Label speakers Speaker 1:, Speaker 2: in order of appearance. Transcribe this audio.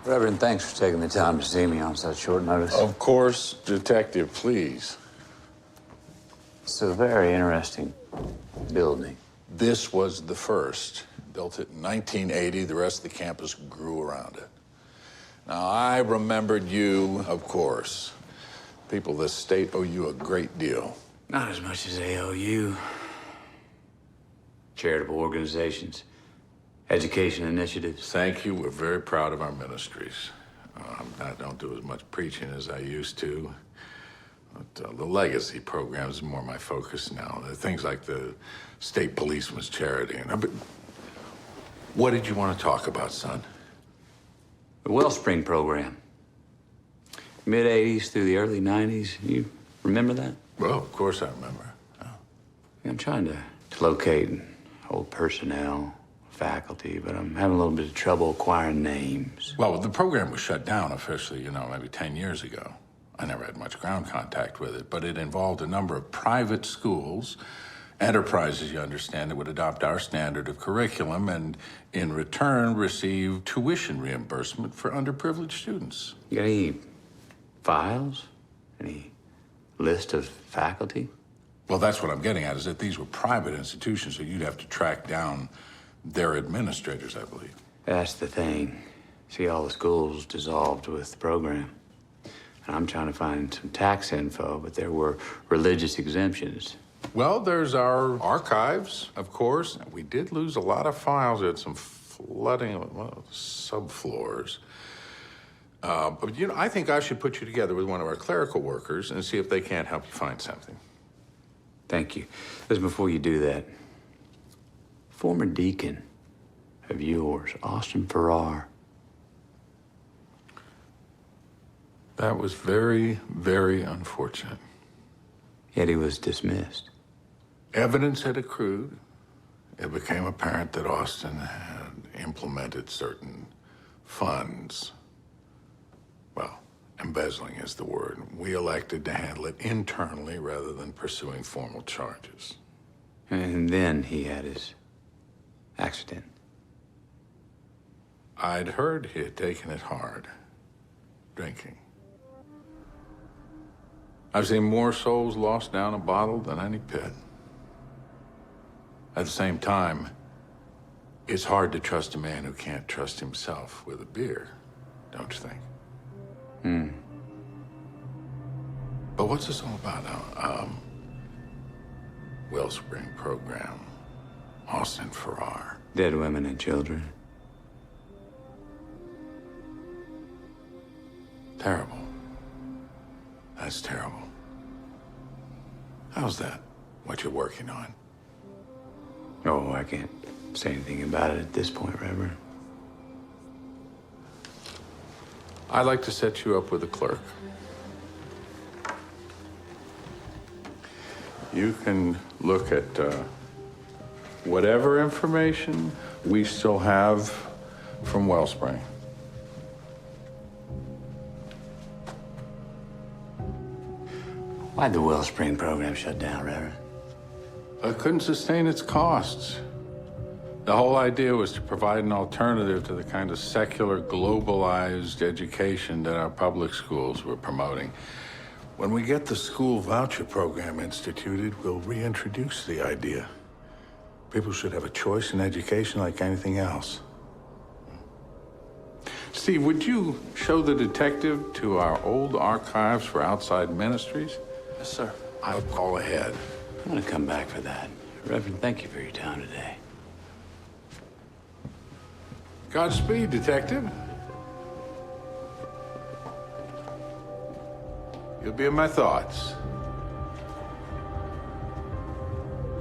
Speaker 1: Reverend, thanks for taking the time to see me on such short notice.
Speaker 2: Of course, Detective, please.
Speaker 1: It's a very interesting building.
Speaker 2: This was the first. Built it in 1980. The rest of the campus grew around it. Now, I remembered you, of course. People of this state owe you a great deal.
Speaker 1: Not as much as they owe you. Charitable organizations, education initiatives.
Speaker 2: Thank you. We're very proud of our ministries. I don't do as much preaching as I used to. But the legacy programs is more my focus now. Things like the state policeman's charity. But what did you want to talk about, son?
Speaker 1: The Wellspring program. Mid-'80s through the early '90s. You remember that?
Speaker 2: Well, of course I remember. Oh.
Speaker 1: I'm trying to locate old personnel, faculty, but I'm having a little bit of trouble acquiring names.
Speaker 2: Well, the program was shut down officially, maybe 10 years ago. I never had much ground contact with it, but it involved a number of private schools, enterprises, you understand, that would adopt our standard of curriculum and, in return, receive tuition reimbursement for underprivileged students.
Speaker 1: You got any files? Any list of faculty?
Speaker 2: Well, that's what I'm getting at, is that these were private institutions, so you'd have to track down their administrators, I believe.
Speaker 1: That's the thing. See, all the schools dissolved with the program. And I'm trying to find some tax info, but there were religious exemptions.
Speaker 2: Well, there's our archives, of course. We did lose a lot of files. We had some flooding, subfloors. But, I think I should put you together with one of our clerical workers and see if they can't help you find something.
Speaker 1: Thank you. Listen, before you do that, former deacon of yours, Austin Farrar.
Speaker 2: That was very, very unfortunate.
Speaker 1: Yet he was dismissed.
Speaker 2: Evidence had accrued. It became apparent that Austin had implemented certain funds. Well, embezzling is the word. We elected to handle it internally rather than pursuing formal charges.
Speaker 1: And then he had his accident.
Speaker 2: I'd heard he had taken it hard, drinking. I've seen more souls lost down a bottle than any pit. At the same time, it's hard to trust a man who can't trust himself with a beer, don't you think? But what's this all about now? Wellspring program, Austin Farrar.
Speaker 1: Dead women and children.
Speaker 2: Terrible. That's terrible. How's that? What you're working on?
Speaker 1: Oh, I can't say anything about it at this point, Reverend.
Speaker 2: I'd like to set you up with a clerk. You can look at whatever information we still have from Wellspring.
Speaker 1: Why'd the Wellspring program shut down, Reverend?
Speaker 2: It couldn't sustain its costs. The whole idea was to provide an alternative to the kind of secular, globalized education that our public schools were promoting. When we get the school voucher program instituted, we'll reintroduce the idea. People should have a choice in education like anything else. Steve, would you show the detective to our old archives for outside ministries?
Speaker 1: Yes, sir.
Speaker 2: I'll call ahead.
Speaker 1: I'm gonna come back for that. Reverend, thank you for your time today.
Speaker 2: Godspeed, detective. You'll be in my thoughts.